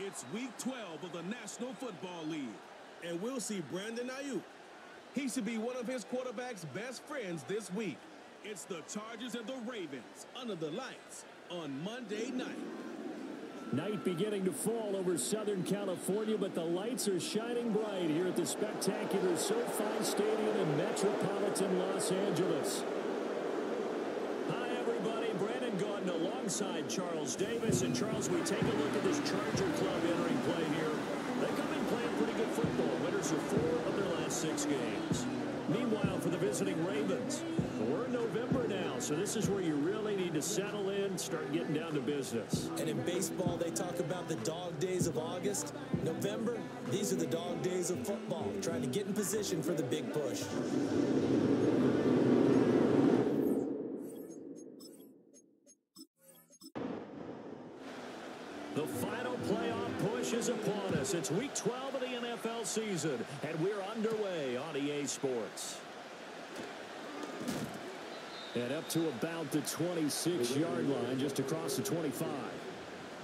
It's Week 12 of the National Football League. And we'll see Brandon Ayuk. He should be one of his quarterback's best friends this week. It's the Chargers and the Ravens under the lights on Monday night. Night beginning to fall over Southern California, but the lights are shining bright here at the spectacular SoFi Stadium in metropolitan Los Angeles. Hi, everybody. Brandon Gaudin alongside Charles Davis. And, Charles, we take a look at this Charger club entering play here. They come in playing pretty good football. Winners of 4 of their last 6 games. Meanwhile, for the visiting Ravens, we're in November now, so this is where you really need to settle in, start getting down to business. And in baseball, they talk about the dog days of August. November, these are the dog days of football, trying to get in position for the big push. The final playoff push is upon us. It's Week 12 of the NFL season, and we're underway on EA Sports. And up to about the 26-yard line, just across the 25.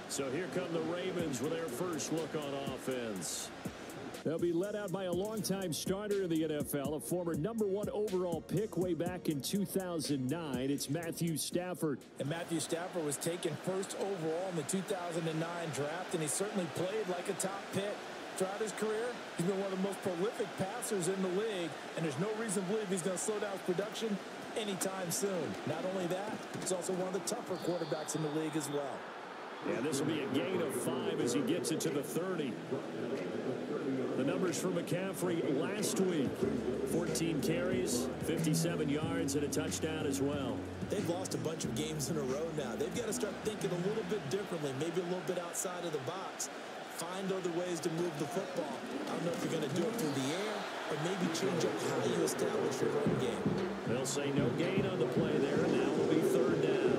So here come the Ravens with their first look on offense. They'll be led out by a longtime starter in the NFL, a former #1 overall pick way back in 2009. It's Matthew Stafford. And Matthew Stafford was taken first overall in the 2009 draft, and he certainly played like a top pick. Throughout his career, he's been one of the most prolific passers in the league, and there's no reason to believe he's going to slow down his production anytime soon. Not only that, he's also one of the tougher quarterbacks in the league as well. Yeah, this will be a gain of 5 as he gets it to the 30. The numbers for McCaffrey last week: 14 carries, 57 yards, and a touchdown as well. They've lost a bunch of games in a row now. They've got to start thinking a little bit differently, maybe a little bit outside of the box. Find other ways to move the football. I don't know if you're going to do it through the air or maybe change up how you establish your run game. They'll say no gain on the play there, and now will be 3rd down.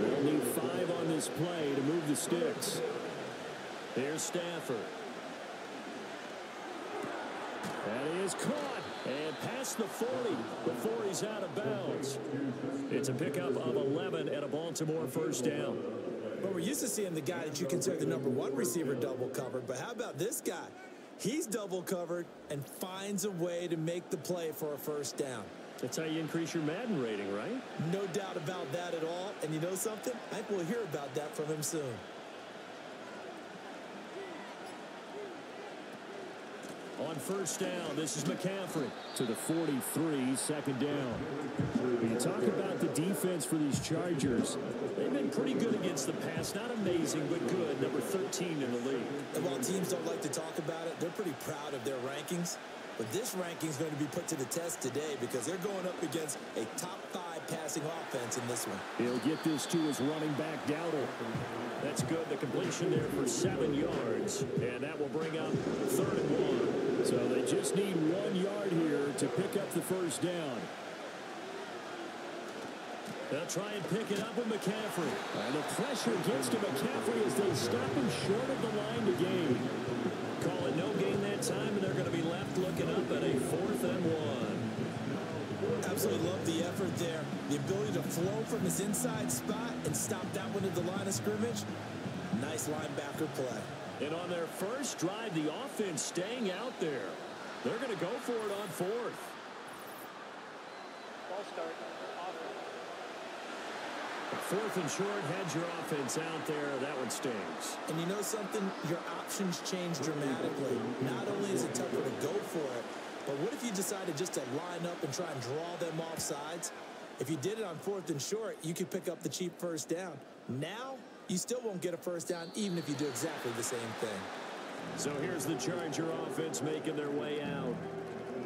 They'll need 5 on this play to move the sticks. Here's Stafford. That is caught and past the 40 before he's out of bounds. It's a pickup of 11 and a Baltimore first down. But we're used to seeing the guy that you consider the #1 receiver double covered. But how about this guy? He's double covered and finds a way to make the play for a first down. That's how you increase your Madden rating, right? No doubt about that at all. And you know something? I think we'll hear about that from him soon. On first down, this is McCaffrey to the 43, 2nd down. When you talk about the defense for these Chargers, they've been pretty good against the pass. Not amazing, but good. Number 13 in the league. And while teams don't like to talk about it, they're pretty proud of their rankings. But this ranking is going to be put to the test today because they're going up against a top 5 passing offense in this one. He'll get this to his running back, Dowdle. That's good. The completion there for 7 yards. And that will bring up 3rd and 1. So they just need 1 yard here to pick up the first down. They'll try and pick it up with McCaffrey. And the pressure gets to McCaffrey as they stop him short of the line to gain. Call it no gain that time, and they're going to be left looking up at a 4th and 1. Absolutely love the effort there. The ability to flow from his inside spot and stop that one at the line of scrimmage. Nice linebacker play. And on their first drive, the offense staying out there. They're going to go for it on 4th. Ball start. 4th and short, had your offense out there. That one stings. And you know something? Your options change dramatically. Not only is it tougher to go for it, but what if you decided just to line up and try and draw them off sides? If you did it on 4th and short, you could pick up the cheap first down. Now, you still won't get a first down even if you do exactly the same thing. So here's the Charger offense making their way out.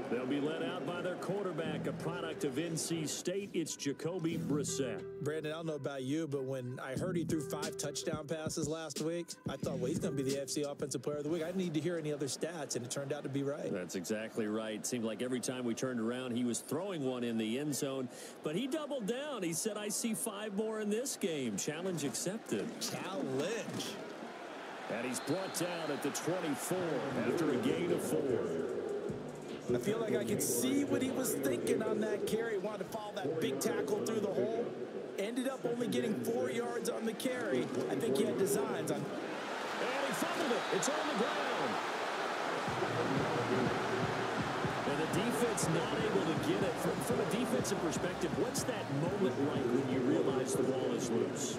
They'll be led out by their quarterback, a product of NC State. It's Jacoby Brissett. Brandon, I don't know about you, but when I heard he threw 5 touchdown passes last week, I thought, well, he's going to be the AFC Offensive Player of the Week. I didn't need to hear any other stats, and it turned out to be right. That's exactly right. It seemed like every time we turned around, he was throwing one in the end zone. But he doubled down. He said, I see 5 more in this game. Challenge accepted. Challenge. And he's brought down at the 24 after a gain of 4. I feel like I could see what he was thinking on that carry. Wanted to follow that big tackle through the hole. Ended up only getting 4 yards on the carry. I think he had designs on. And he fumbled it. It's on the ground. And the defense not able to get it. From a defensive perspective, what's that moment like when you realize the ball is loose?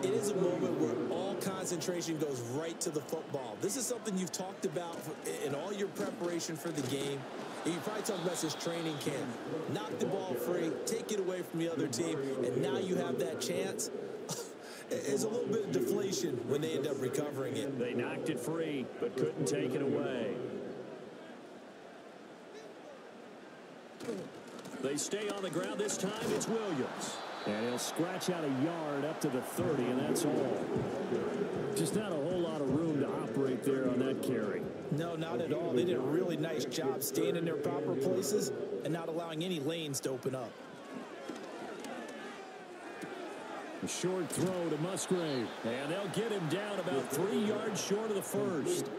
It is a moment where all concentration goes right to the football. This is something you've talked about in all your preparation for the game. And you probably talked about this training camp. Knock the ball free, take it away from the other team, and now you have that chance. There's a little bit of deflation when they end up recovering it. They knocked it free, but couldn't take it away. They stay on the ground. This time it's Williams. And he'll scratch out a yard up to the 30, and that's all. Just not a whole lot of room to operate there on that carry. No, not at all. They did a really nice job staying in their proper places and not allowing any lanes to open up. A short throw to Musgrave. And they'll get him down about 3 yards short of the first.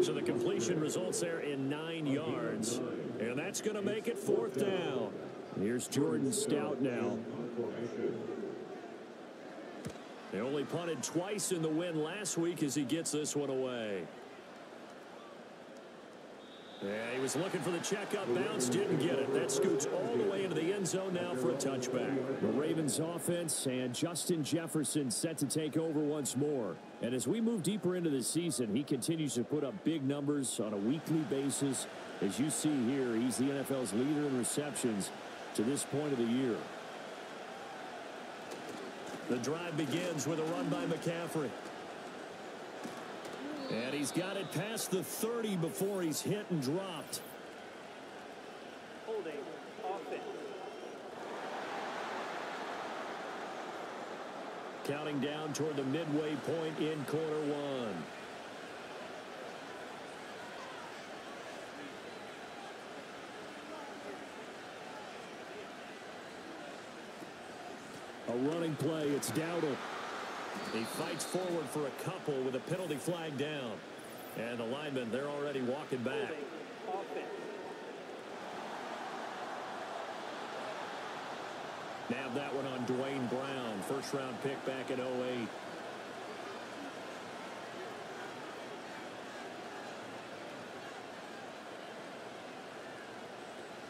So the completion results there in 9 yards. And that's going to make it 4th down. Here's Jordan Stout now. They only punted twice in the win last week as he gets this one away. Yeah, he was looking for the checkup bounce, didn't get it. That scoots all the way into the end zone now for a touchback. The Ravens offense and Justin Jefferson set to take over once more. And as we move deeper into the season, he continues to put up big numbers on a weekly basis. As you see here, he's the NFL's leader in receptions to this point of the year. The drive begins with a run by McCaffrey. And he's got it past the 30 before he's hit and dropped. Holding offense. Counting down toward the midway point in quarter one. A running play. It's Dowdle. He fights forward for a couple with a penalty flag down. And the linemen, they're already walking back. Nab that one on Dwayne Brown. First round pick back in 08.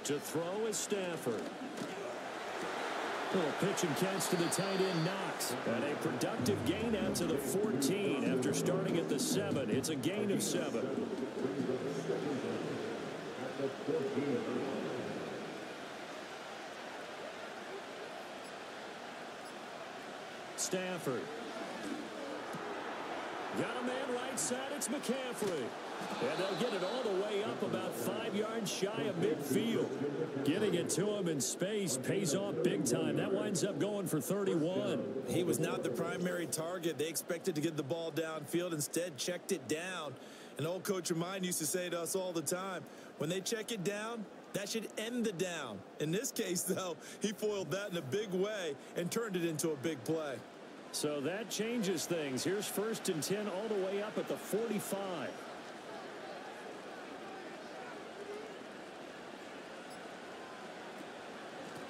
To throw is Stafford. A pitch and catch to the tight end, Knox. And a productive gain out to the 14 after starting at the 7. It's a gain of 7. Stafford. Got a man right side. It's McCaffrey. And they'll get it all the way up about 5 yards shy of midfield. Getting it to him in space pays off big time. That winds up going for 31. He was not the primary target. They expected to get the ball downfield. Instead, checked it down. An old coach of mine used to say to us all the time, when they check it down, that should end the down. In this case, though, he foiled that in a big way and turned it into a big play. So that changes things. Here's 1st and 10 all the way up at the 45.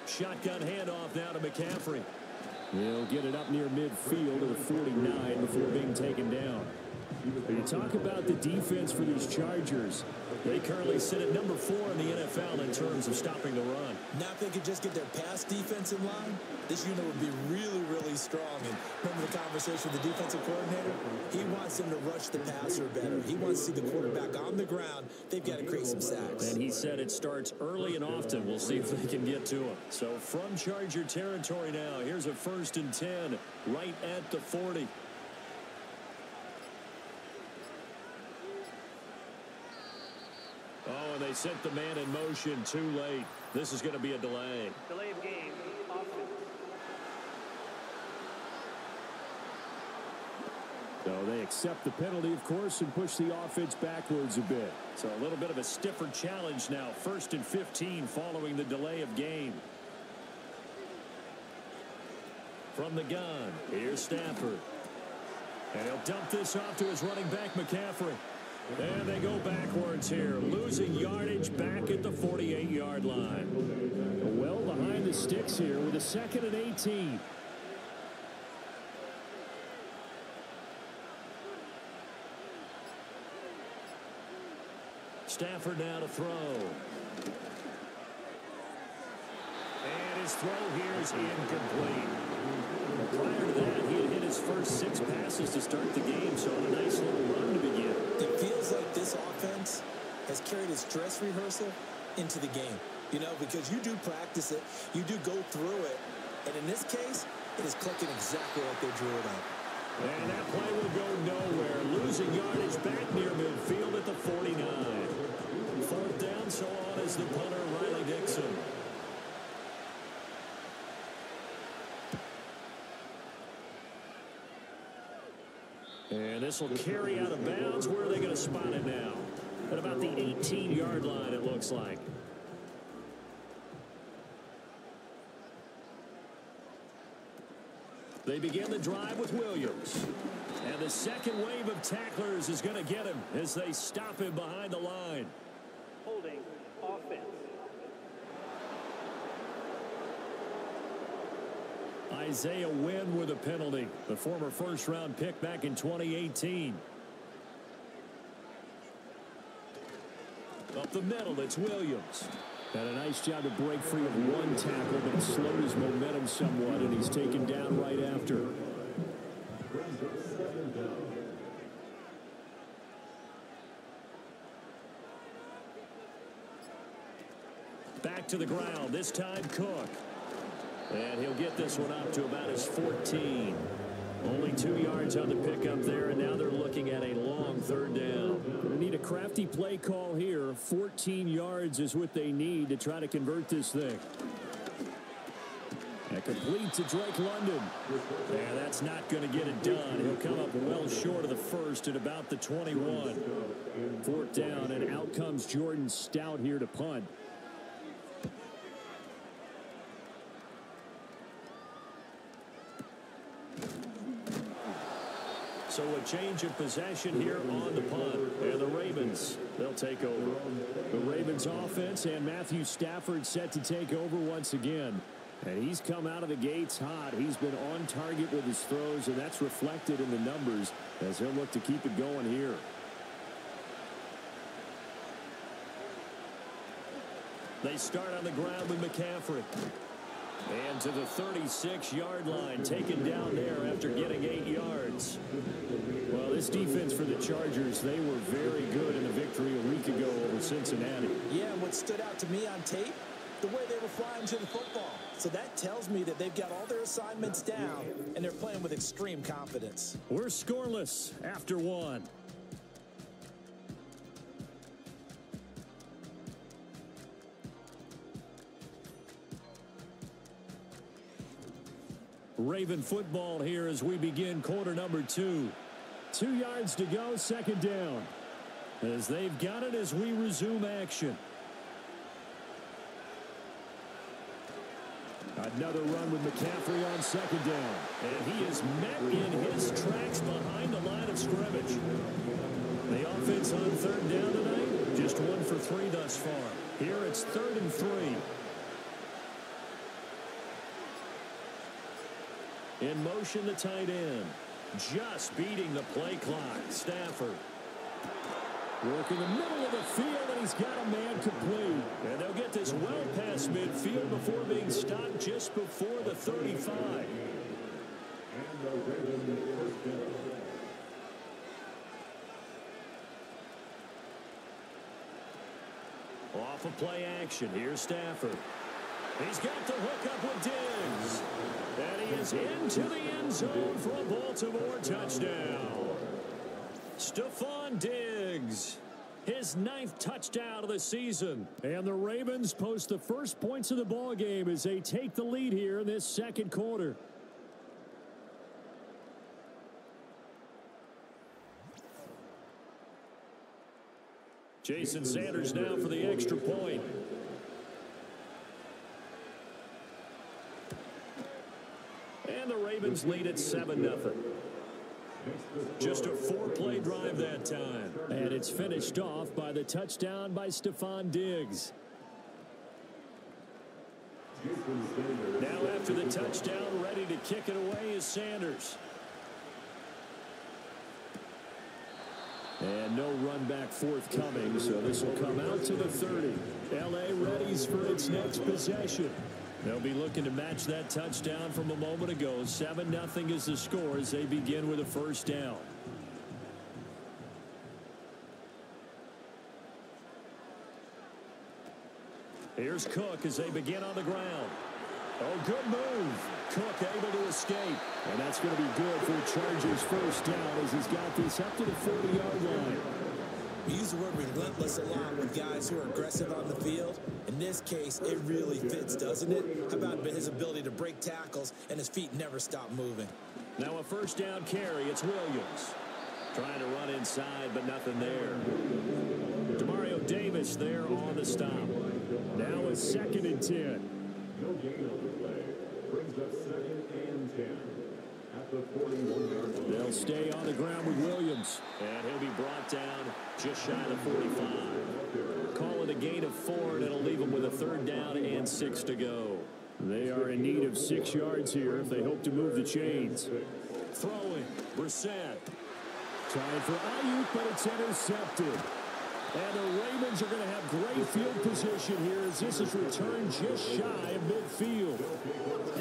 Shotgun handoff now to McCaffrey. He'll get it up near midfield to the 49 before being taken down. When you talk about the defense for these Chargers, they currently sit at number 4 in the NFL in terms of stopping the run. Now if they could just get their pass defense in line, this unit would be really, really strong. And remember the conversation with the defensive coordinator? He wants them to rush the passer better. He wants to see the quarterback on the ground. They've got to create some sacks. And he said it starts early and often. We'll see if they can get to him. So from Charger territory now, here's a 1st and 10 right at the 40. Oh, and they sent the man in motion too late. This is going to be a delay. Delay of game. Offense. So they accept the penalty, of course, and push the offense backwards a bit. So a little bit of a stiffer challenge now. 1st and 15 following the delay of game. From the gun, here's Stafford. And he'll dump this off to his running back, McCaffrey. And they go backwards here, losing yardage back at the 48-yard line. Well behind the sticks here with a 2nd and 18. Stafford now to throw. And his throw here is incomplete. Prior to that, he had hit his first 6 passes to start the game, so on a nice little run to begin. It feels like this offense has carried its dress rehearsal into the game. You know, because you do practice it, you do go through it, and in this case, it is clicking exactly like they drew it up. And that play will go nowhere. Losing yardage back near midfield at the 49. 4th down, so on is the punter, Riley Dixon. And this will carry out of bounds. Where are they going to spot it now? At about the 18-yard line, it looks like. They begin the drive with Williams. And the second wave of tacklers is going to get him as they stop him behind the line. Holding offense. Isaiah Wynn with a penalty. The former first-round pick back in 2018. Up the middle, it's Williams. Had a nice job to break free of one tackle, but it slowed his momentum somewhat, and he's taken down right after. Back to the ground, this time Cook. And he'll get this one up to about his 14. Only 2 yards on the pickup there, and now they're looking at a long 3rd down. They need a crafty play call here. 14 yards is what they need to try to convert this thing. And complete to Drake London. And that's not going to get it done. He'll come up well short of the first at about the 21. 4th down, and out comes Jordan Stout here to punt. So a change of possession here on the punt. And the Ravens, they'll take over. The Ravens offense and Matthew Stafford set to take over once again. And he's come out of the gates hot. He's been on target with his throws, and that's reflected in the numbers as he'll look to keep it going here. They start on the ground with McCaffrey. And to the 36-yard line, taken down there after getting 8 yards. Well, this defense for the Chargers, they were very good in the victory a week ago over Cincinnati. Yeah, and what stood out to me on tape, the way they were flying to the football. So that tells me that they've got all their assignments down, and they're playing with extreme confidence. We're scoreless after 1. Raven football here as we begin quarter number 2. 2 yards to go, 2nd down. As they've got it as we resume action. Another run with McCaffrey on 2nd down. And he is met in his tracks behind the line of scrimmage. The offense on 3rd down tonight, just 1 for 3 thus far. Here it's 3rd and 3. In motion, the tight end. Just beating the play clock. Stafford. Work in the middle of the field, and he's got a man complete. And they'll get this well past midfield before being stopped just before the 35. Off of play action. Here's Stafford. He's got the hook up with Diggs. And he is into the end zone for a Baltimore touchdown. Stephon Diggs, his 9th touchdown of the season. And the Ravens post the first points of the ball game as they take the lead here in this 2nd quarter. Jason Sanders now for the extra point. And the Ravens lead at 7-0. Just a 4-play drive that time. And it's finished off by the touchdown by Stephon Diggs. Now after the touchdown, ready to kick it away is Sanders. And no run back forthcoming, so this will come out to the 30. L.A. readies for its next possession. They'll be looking to match that touchdown from a moment ago. 7-0 is the score as they begin with a first down. Here's Cook as they begin on the ground. Oh, good move. Cook able to escape. And that's going to be good for Chargers first down as he's got this up to the 40-yard line. We use the word relentless a lot with guys who are aggressive on the field. In this case, it really fits, doesn't it? How about his ability to break tackles and his feet never stop moving? Now a first down carry. It's Williams. Trying to run inside, but nothing there. Demario Davis there on the stop. Now a 2nd and 10. No gain on the play. Brings up 2nd and 10 at the 41-yard line. They'll stay on the ground with Williams. And he'll be brought down just shy of the 45. Call it a gain of 4, and it'll leave them with a 3rd down and 6 to go. They are in need of 6 yards here if they hope to move the chains. Throwing. Brissett. Trying for Ayuk, but it's intercepted. And the Ravens are going to have great field position here as this is returned just shy of midfield.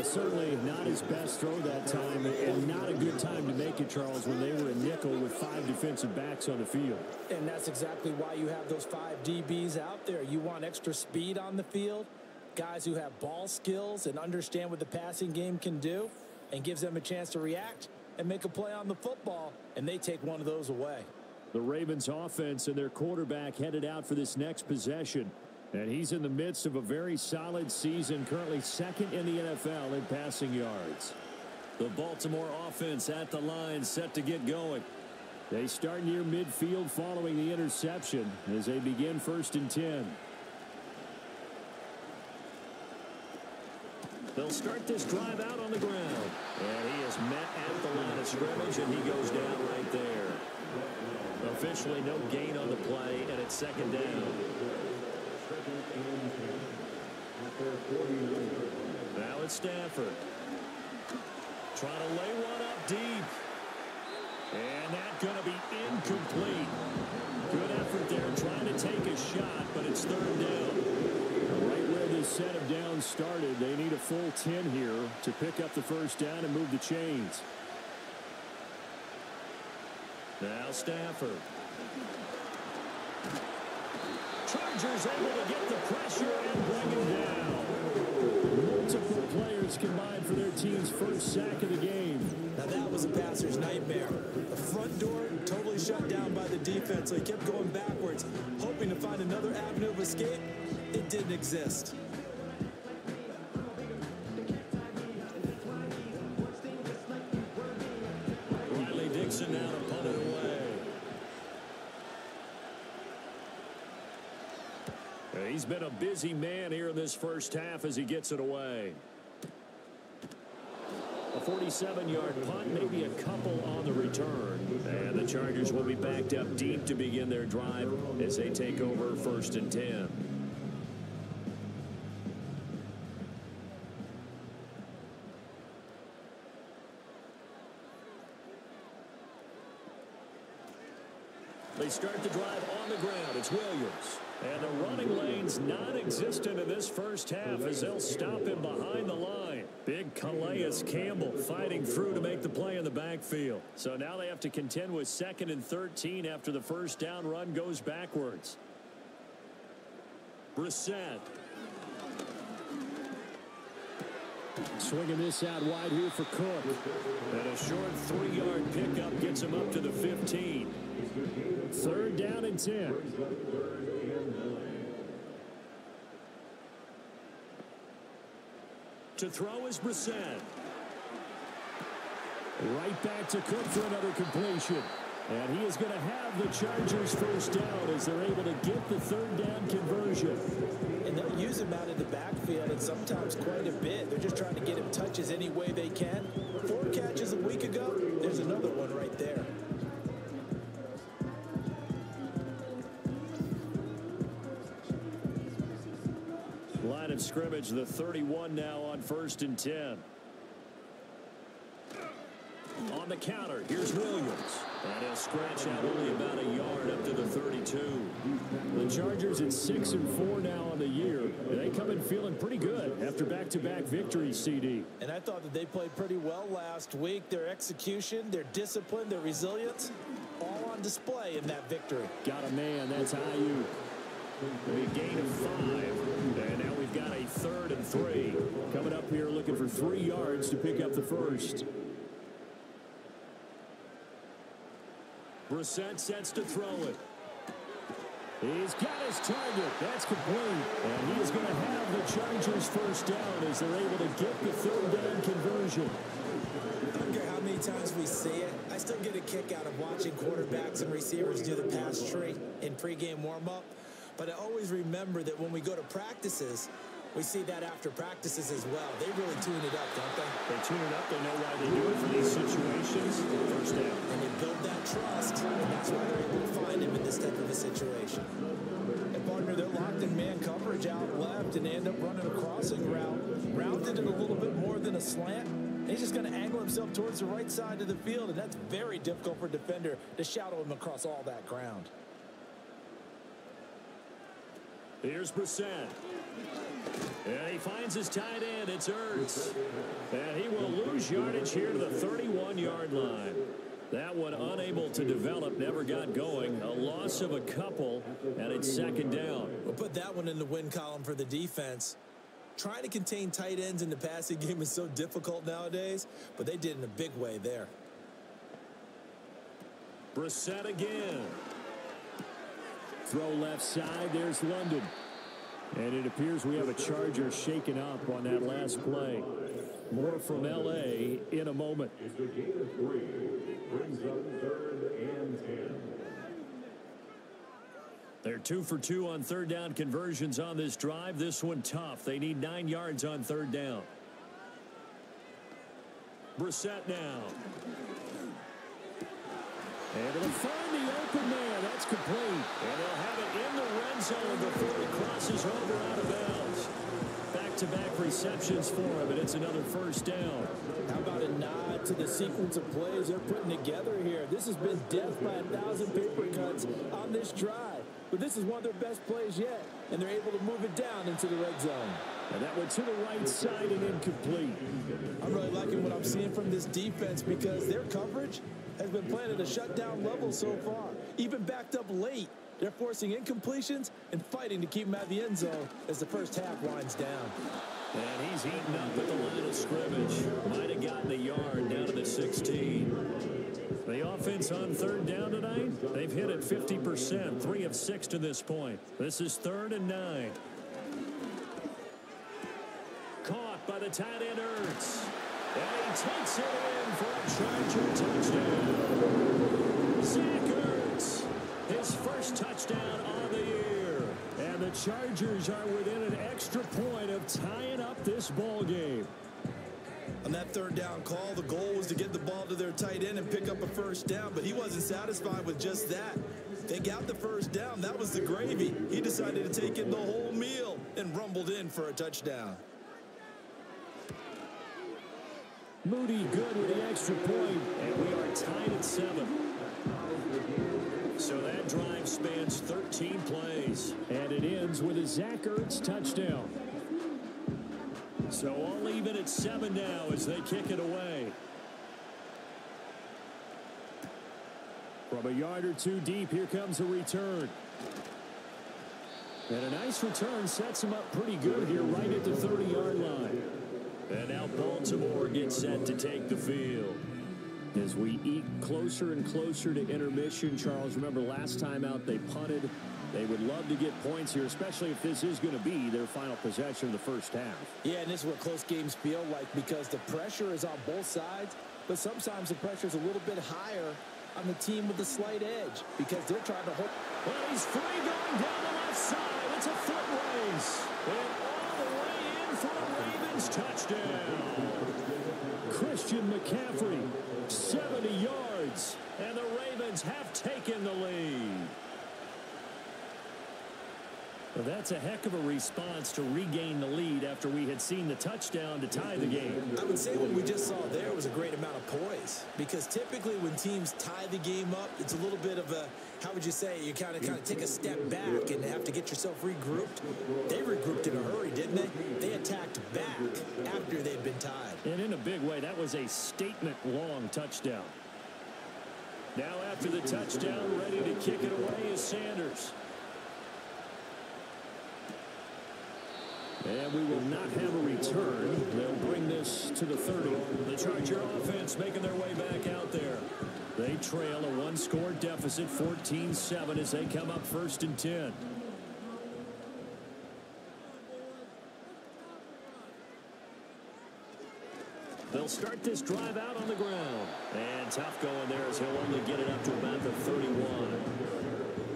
Certainly not his best throw that time, and not a good time to make it, Charles, when they were a nickel with 5 defensive backs on the field. And that's exactly why you have those 5 DBs out there. You want extra speed on the field, guys who have ball skills and understand what the passing game can do, and gives them a chance to react and make a play on the football, and they take one of those away. The Ravens offense and their quarterback headed out for this next possession. And he's in the midst of a very solid season, currently 2nd in the NFL in passing yards. The Baltimore offense at the line set to get going. They start near midfield following the interception as they begin 1st and 10. They'll start this drive out on the ground. And he is met at the line of scrimmage, and he goes down right there. Officially no gain on the play, and it's 2nd down. Now it's Stafford. Trying to lay one up deep. And that's going to be incomplete. Good effort there trying to take a shot, but it's 3rd down. Right where this set of downs started, they need a full 10 here to pick up the first down and move the chains. Now Stafford. Chargers able to get the pressure and bring him down. Multiple players combined for their team's first sack of the game. Now that was a passer's nightmare. The front door totally shut down by the defense, so he kept going backwards, hoping to find another avenue of escape. It didn't exist. Riley Dixon now to punt it away. He's been a busy man here in this first half as he gets it away. A 47-yard punt, maybe a couple on the return. And the Chargers will be backed up deep to begin their drive as they take over 1st and 10. They start the drive on the ground. It's Williams. And the running lane's non-existent in this first half as they'll stop him behind the line. Big Calais Campbell fighting through to make the play in the backfield. So now they have to contend with 2nd and 13 after the first down run goes backwards. Brissett. Swinging this out wide here for Cook. And a short 3-yard pickup gets him up to the 15. 3rd down and 10. To throw is Brissett. Right back to Cook for another completion. And he is going to have the Chargers first down as they're able to get the 3rd down conversion. And they'll use him out of the backfield, and sometimes quite a bit. They're just trying to get him touches any way they can. 4 catches a week ago. There's another one right there. Line of scrimmage, the 31 now on 1st and 10. On the the counter. Here's Williams. And he'll scratch out only about a yard up to the 32. The Chargers at 6-4 now on the year. They come in feeling pretty good after back-to-back victories, CD. And I thought that they played pretty well last week. Their execution, their discipline, their resilience, all on display in that victory. Got a man. That's Ayuk. A gain of 5. And now we've got a 3rd and 3. Coming up here looking for 3 yards to pick up the first. Brissett sets to throw it. He's got his target. That's complete. And he's going to have the Chargers first down as they're able to get the 3rd down conversion. I don't care how many times we see it. I still get a kick out of watching quarterbacks and receivers do the pass tree in pregame warm-up. But I always remember that when we go to practices, we see that after practices as well. They really tune it up, don't they? They tune it up. They know why they do it for these situations. First down. And they build that trust, and that's why they're able to find him in this type of a situation. And partner, they're locked in man coverage out left, and they end up running a crossing route. Rounded it a little bit more than a slant. And he's just going to angle himself towards the right side of the field, and that's very difficult for a defender to shadow him across all that ground. Here's Brissett. And he finds his tight end. It's Ertz. And he will lose yardage here to the 31-yard line. That one unable to develop, never got going. A loss of a couple, and it's 2nd down. We'll put that one in the win column for the defense. Trying to contain tight ends in the passing game is so difficult nowadays, but they did in a big way there. Brissett again. Throw left side. There's London. And it appears we have a Charger shaken up on that last play. More from L.A. in a moment. It's a gain of 3. Brings up 3rd and 10. They're 2 for 2 on 3rd down conversions on this drive. This one tough. They need 9 yards on 3rd down. Brissett now. And it'll find the open man. That's complete. And they'll have it in the red zone before he crosses over out of bounds. Back-to-back receptions for him, and it's another first down. How about a nod to the sequence of plays they're putting together here? This has been death by 1,000 paper cuts on this drive. But this is one of their best plays yet, and they're able to move it down into the red zone. And that went to the right side and incomplete. I'm really liking what I'm seeing from this defense because their coverage has been playing at a shutdown level so far. Even backed up late, they're forcing incompletions and fighting to keep them out of the end zone as the first half winds down. And he's heating up at the line of scrimmage. Might have gotten a yard down to the 16. The offense on 3rd down tonight, they've hit it 50%, 3 of 6 to this point. This is 3rd and 9. Caught by the tight end Ertz. And he takes it in for a Charger touchdown. Zach Ertz, his first touchdown on the year. And the Chargers are within an extra point of tying up this ball game. On that 3rd down call, the goal was to get the ball to their tight end and pick up a first down, but he wasn't satisfied with just that. They got the first down. That was the gravy. He decided to take in the whole meal and rumbled in for a touchdown. Moody good with the extra point, and we are tied at 7. So that drive spans 13 plays, and it ends with a Zach Ertz touchdown. So all even at 7 now as they kick it away. From a yard or 2 deep, here comes a return. And a nice return sets him up pretty good here right at the 30-yard line. And now Baltimore gets set to take the field. As we eat closer and closer to intermission, Charles, remember last time out they punted. They would love to get points here, especially if this is going to be their final possession of the first half. Yeah, and this is what close games feel like because the pressure is on both sides, but sometimes the pressure is a little bit higher on the team with the slight edge because they're trying to hold. Well, he's free going down the left side. It's a foot race. And all the way in for a Ravens touchdown. Christian McCaffrey, 70 yards, and the Ravens have taken the lead. Well, that's a heck of a response to regain the lead after we had seen the touchdown to tie the game. I would say what we just saw there was a great amount of poise, because typically when teams tie the game up, it's a little bit of a, how would you say, you kind of take a step back and have to get yourself regrouped. They regrouped in a hurry, didn't they? They attacked back after they'd been tied. And in a big way, that was a statement-long touchdown. Now after the touchdown, ready to kick it away is Sanders. And we will not have a return. They'll bring this to the 30. The Charger offense making their way back out there. They trail a one-score deficit, 14-7, as they come up 1st and 10. They'll start this drive out on the ground. And tough going there as he'll only get it up to about the 31.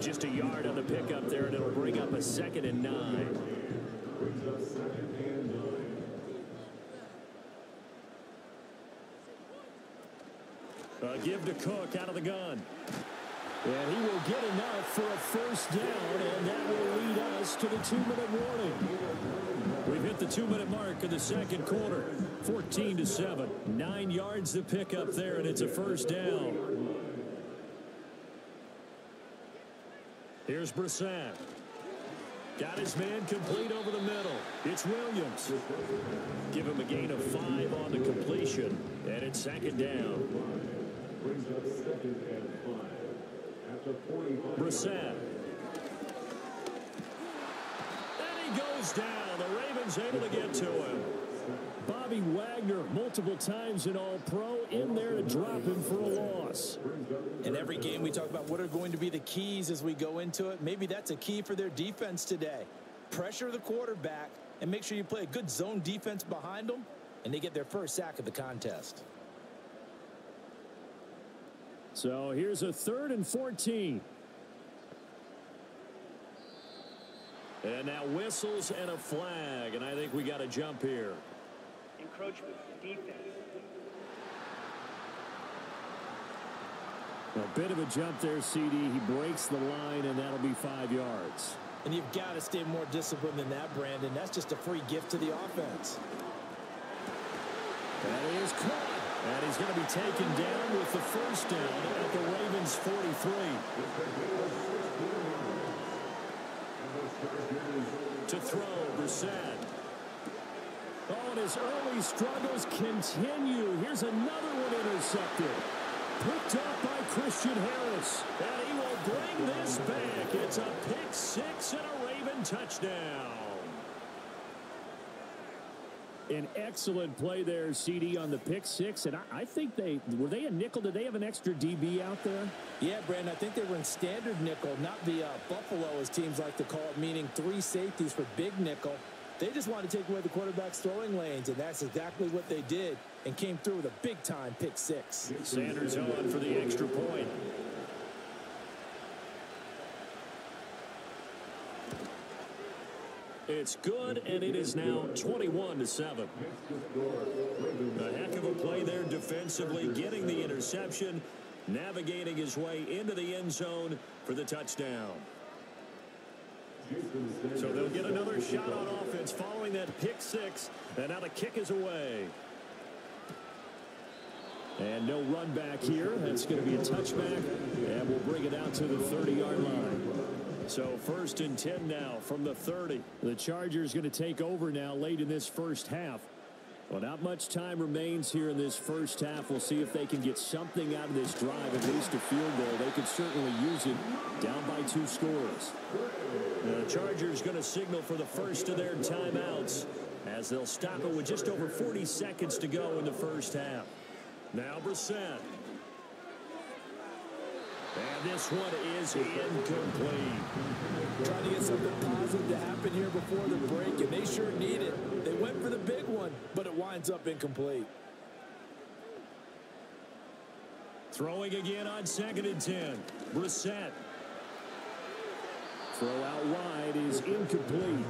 Just a yard on the pickup there, and it'll bring up a 2nd and 9. Give to Cook out of the gun. And he will get enough for a 1st down, and that will lead us to the 2-minute warning. We've hit the 2-minute mark of the 2nd quarter. 14-7. 9 yards to pick up there, and it's a 1st down. Here's Brissett. Got his man complete over the middle. It's Williams. Give him a gain of 5 on the completion, and it's 2nd down. Brings up 2nd and 5 at the 45. Brissett. And he goes down. The Ravens able to get to him. Bobby Wagner, multiple times in All-Pro, in there to drop him for a loss. In every game we talk about what are going to be the keys as we go into it. Maybe that's a key for their defense today. Pressure the quarterback and make sure you play a good zone defense behind them, and they get their 1st sack of the contest. So here's a 3rd and 14. And now whistles and a flag, and I think we got a jump here. Encroachment, defense. A bit of a jump there, CD. He breaks the line, and that'll be 5 yards. And you've got to stay more disciplined than that, Brandon. That's just a free gift to the offense. That is caught. And he's going to be taken down with the 1st down at the Ravens 43. To throw, Brissett. Oh, and his early struggles continue. Here's another one intercepted. Picked up by Christian Harris. And he will bring this back. It's a pick 6 and a Raven touchdown. An excellent play there, CD, on the pick 6. And I think were they a nickel? Did they have an extra DB out there? Yeah, Brandon, I think they were in standard nickel, not the Buffalo, as teams like to call it, meaning 3 safeties for big nickel. They just wanted to take away the quarterback's throwing lanes, and that's exactly what they did, and came through with a big-time pick 6. Sanders on for the extra point. It's good, and it is now 21-7. A heck of a play there defensively, getting the interception, navigating his way into the end zone for the touchdown. So they'll get another shot on offense following that pick 6, and now the kick is away. And no run back here. That's going to be a touchback, and we'll bring it out to the 30-yard line. So 1st and 10 now from the 30. The Chargers going to take over now late in this 1st half. Well, not much time remains here in this 1st half. We'll see if they can get something out of this drive, at least a field goal. They could certainly use it down by 2 scores. The Chargers going to signal for the first of their timeouts as they'll stop it with just over 40 seconds to go in the 1st half. Now Brissett. And this one is incomplete. Trying to get something positive to happen here before the break, and they sure need it. They went for the big one, but it winds up incomplete. Throwing again on 2nd and 10. Brissett. Throw out wide is incomplete.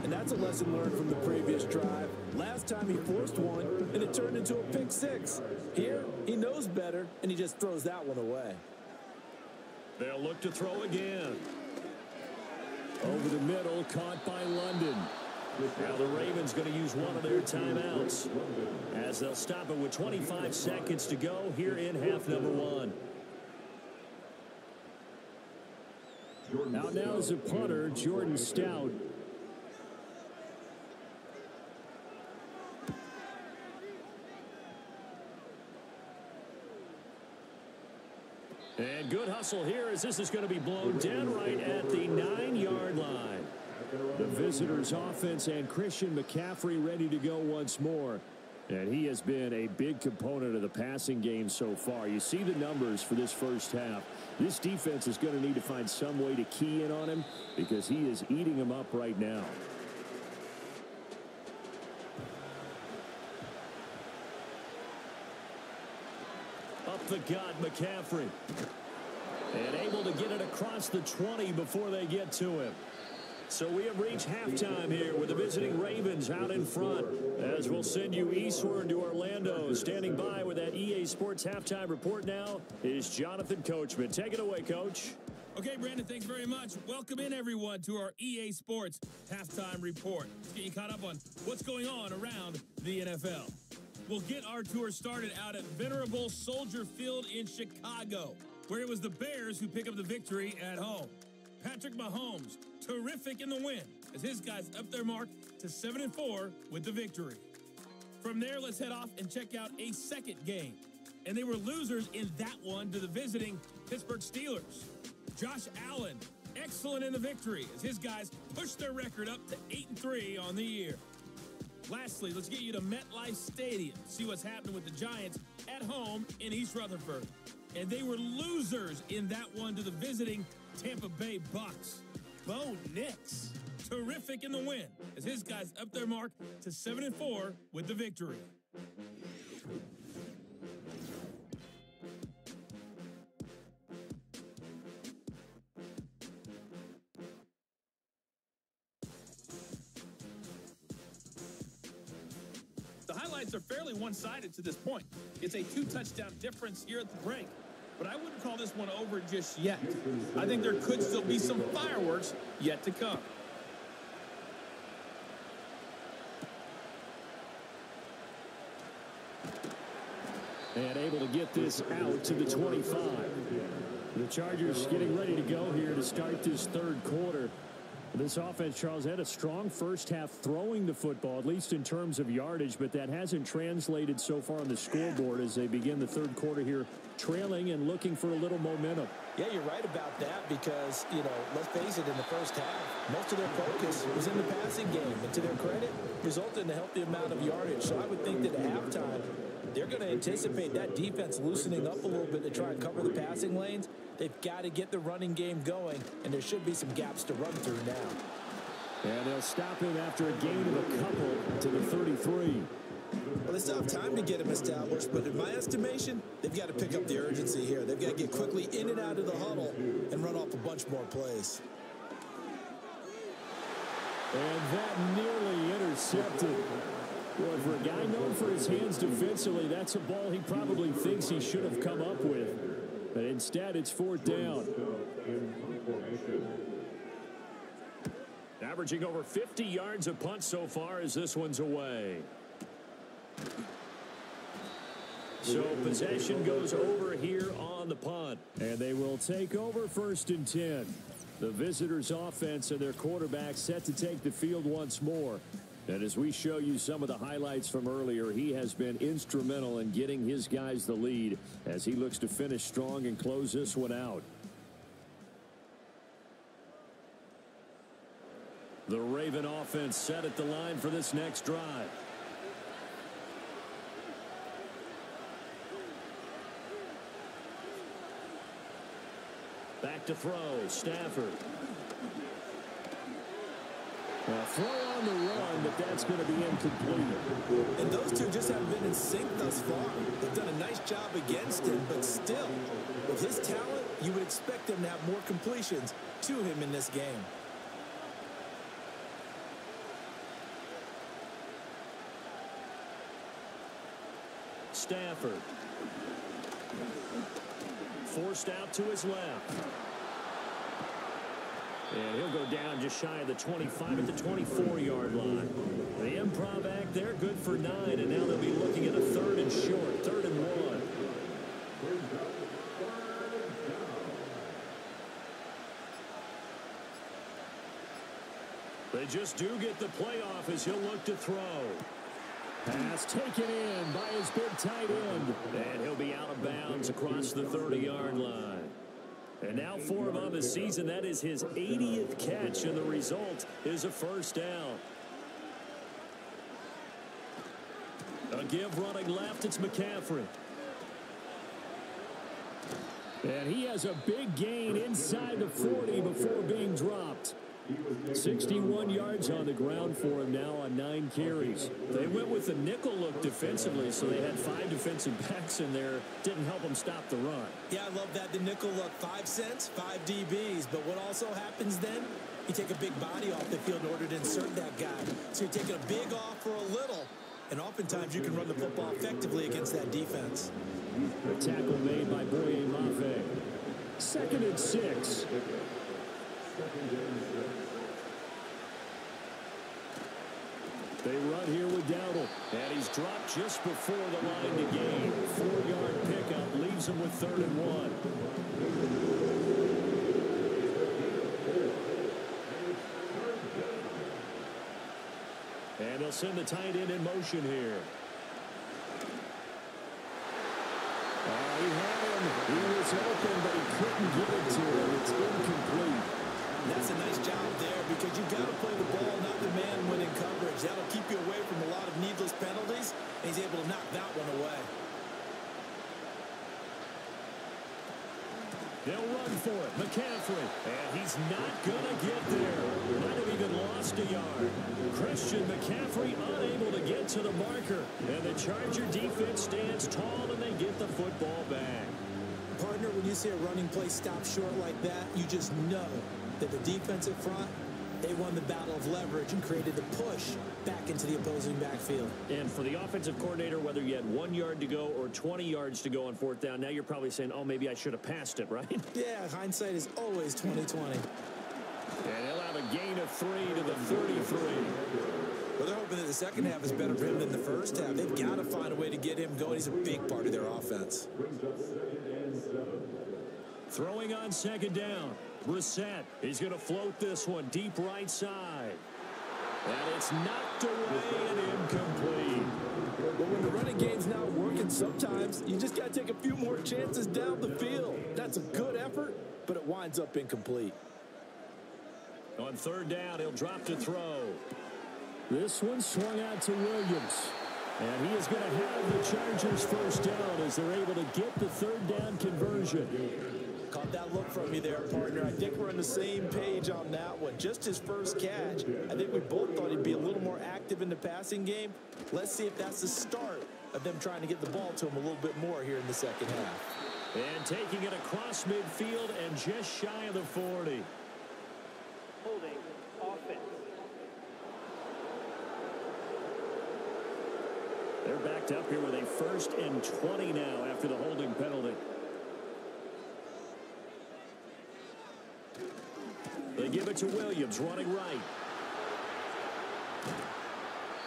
And that's a lesson learned from the previous drive. Last time he forced one, and it turned into a pick 6. Here, he knows better, and he just throws that one away. They'll look to throw again. Over the middle, caught by London. Now the Ravens going to use one of their timeouts as they'll stop it with 25 seconds to go here in half number one. Out now is a punter, Jordan Stout. And good hustle here as this is going to be blown down right at the 9-yard line. The visitors' offense and Christian McCaffrey ready to go once more. And he has been a big component of the passing game so far. You see the numbers for this first half. This defense is going to need to find some way to key in on him because he is eating him up right now. Up the gut, McCaffrey. And able to get it across the 20 before they get to him. So we have reached halftime here with the visiting Ravens out in front. As we'll send you eastward to Orlando. Standing by with that EA Sports halftime report now is Jonathan Coachman. Take it away, Coach. Okay, Brandon, thanks very much. Welcome in, everyone, to our EA Sports halftime report. Let's get you caught up on what's going on around the NFL. We'll get our tour started out at venerable Soldier Field in Chicago, where it was the Bears who pick up the victory at home. Patrick Mahomes, terrific in the win, as his guys up their mark to 7-4 with the victory. From there, let's head off and check out a second game. And they were losers in that one to the visiting Pittsburgh Steelers. Josh Allen, excellent in the victory, as his guys pushed their record up to 8-3 on the year. Lastly, let's get you to MetLife Stadium, see what's happening with the Giants at home in East Rutherford. And they were losers in that one to the visiting Tampa Bay Bucks. Bo Nix, terrific in the win, as his guys up their mark to 7-4 with the victory. The highlights are fairly one-sided to this point. It's a 2-touchdown difference here at the break. But I wouldn't call this one over just yet. I think there could still be some fireworks yet to come. And able to get this out to the 25. The Chargers getting ready to go here to start this third quarter. This offense, Charles, had a strong first half throwing the football, at least in terms of yardage, but that hasn't translated so far on the scoreboard as they begin the third quarter here, trailing and looking for a little momentum. Yeah, you're right about that because, let's face it, in the first half, most of their focus was in the passing game. And to their credit, resulted in a healthy amount of yardage. So I would think that at halftime, they're going to anticipate that defense loosening up a little bit to try and cover the passing lanes. They've got to get the running game going, and there should be some gaps to run through now. And they'll stop him after a gain of a couple to the 33. Well, they still have time to get him established, but in my estimation, they've got to pick up the urgency here. They've got to get quickly in and out of the huddle and run off a bunch more plays. And that nearly intercepted. Boy, for a guy known for his hands defensively, that's a ball he probably thinks he should have come up with. But instead, it's fourth down. Averaging over 50 yards a punt so far as this one's away. So possession goes over here on the punt. And they will take over 1st and 10. The visitors' offense and their quarterback set to take the field once more. And as we show you some of the highlights from earlier, he has been instrumental in getting his guys the lead as he looks to finish strong and close this one out. The Raven offense set at the line for this next drive. Back to throw, Stafford. A throw on the run, but that's going to be incomplete. And those two just haven't been in sync thus far. They've done a nice job against him, but still, with his talent, you would expect him to have more completions to him in this game. Stafford. Forced out to his left. And he'll go down just shy of the 25 at the 24-yard line. The improv act there, good for 9, and now they'll be looking at a 3rd and short, 3rd and 1. They just do get the playoff as he'll look to throw. Pass taken in by his big tight end. And he'll be out of bounds across the 30-yard line. And now for him on the season, that is his 80th catch, and the result is a first down. A give running left, it's McCaffrey. And he has a big gain inside the 40 before being dropped. 61 yards on the ground for him now on 9 carries. They went with the nickel look defensively, so they had 5 defensive backs in there. Didn't help them stop the run. Yeah, I love that. The nickel look, 5 cents, 5 DBs. But what also happens then, you take a big body off the field in order to insert that guy. So you're taking a big off for a little. And oftentimes you can run the football effectively against that defense. The tackle made by Boye Mafe. 2nd and 6. They run here with Dowdle. And he's dropped just before the line to gain. 4-yard pickup leaves him with 3rd and 1. And they'll send the tight end in motion here. He had him. He was open, but he couldn't get it to him. It's incomplete. That's a nice job there because you've got to play the ball, not the man winning coverage. That'll keep you away from a lot of needless penalties, and he's able to knock that one away. They'll run for it. McCaffrey. And he's not going to get there. Might have even lost a yard. Christian McCaffrey unable to get to the marker. And the Charger defense stands tall, and they get the football back. Partner, when you see a running play stop short like that, you just know that the defensive front, they won the battle of leverage and created the push back into the opposing backfield. And for the offensive coordinator, whether you had 1 yard to go or 20 yards to go on 4th down, now you're probably saying, oh, maybe I should have passed it, right? Yeah, hindsight is always 20/20. And he'll have a gain of 3 to the 33. Well, they're hoping that the second half is better for him than the first half. They've got to find a way to get him going. He's a big part of their offense. Throwing on 2nd down. Brissett. He's going to float this one deep right side. And it's knocked away and incomplete. But when the running game's not working, sometimes you just got to take a few more chances down the field. That's a good effort, but it winds up incomplete. On 3rd down, he'll drop to throw. This one swung out to Williams. And he is going to have the Chargers first down as they're able to get the 3rd down conversion. Caught that look from you there, partner. I think we're on the same page on that one. Just his first catch. I think we both thought he'd be a little more active in the passing game. Let's see if that's the start of them trying to get the ball to him a little bit more here in the second half. And taking it across midfield and just shy of the 40. Holding offense. They're backed up here with a 1st and 20 now after the holding penalty. They give it to Williams, running right.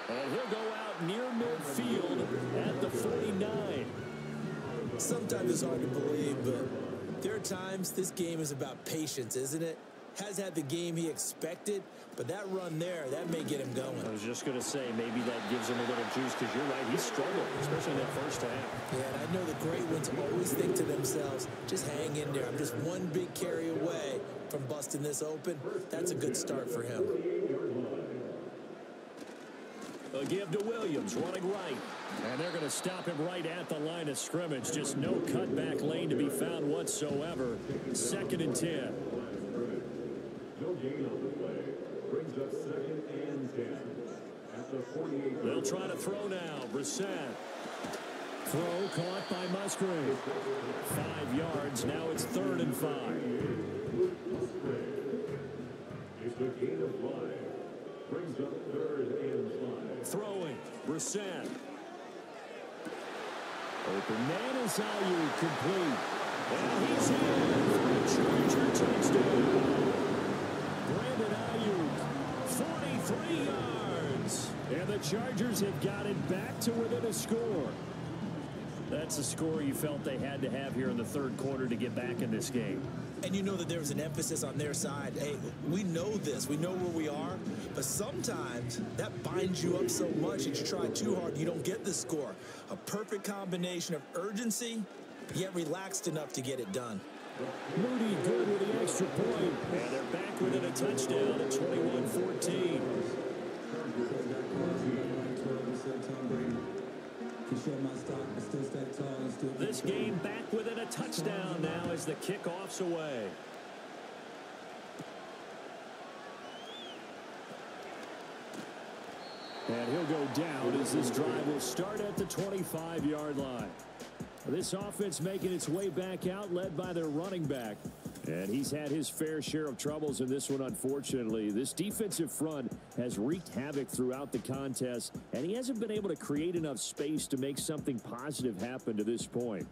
And he'll go out near midfield at the 49. Sometimes it's hard to believe, but there are times this game is about patience, isn't it? Has had the game he expected, but that run there, that may get him going. I was just going to say, maybe that gives him a little juice, because you're right, he struggled, especially in that first half. Yeah, and I know the great ones always think to themselves, just hang in there. I'm just one big carry away from busting this open. That's a good start for him. A give to Williams, running right. And they're going to stop him right at the line of scrimmage. Just no cutback lane to be found whatsoever. 2nd and 10. No gain on the play. Brings up 2nd and 10. At the 48. They'll try to throw now. Brissett. Throw caught by Musgrave. 5 yards. Now it's 3rd and 5. It's a gain of 5. Brings up 3rd and 5. Throwing. Brissett. Open man is Ayuk, complete. And he's in for a Charger touchdown. Chargers have got it back to within a score. That's a score you felt they had to have here in the third quarter to get back in this game. And you know that there's an emphasis on their side. Hey, we know this. We know where we are. But sometimes that binds you up so much that you try too hard, you don't get the score. A perfect combination of urgency, yet relaxed enough to get it done. Moody good with the extra point. And they're back within a touchdown at 21-14. This game back within a touchdown now as the kickoff's away. And he'll go down as this drive will start at the 25-yard line. This offense making its way back out, led by their running back. And he's had his fair share of troubles in this one, unfortunately. This defensive front has wreaked havoc throughout the contest, and he hasn't been able to create enough space to make something positive happen to this point.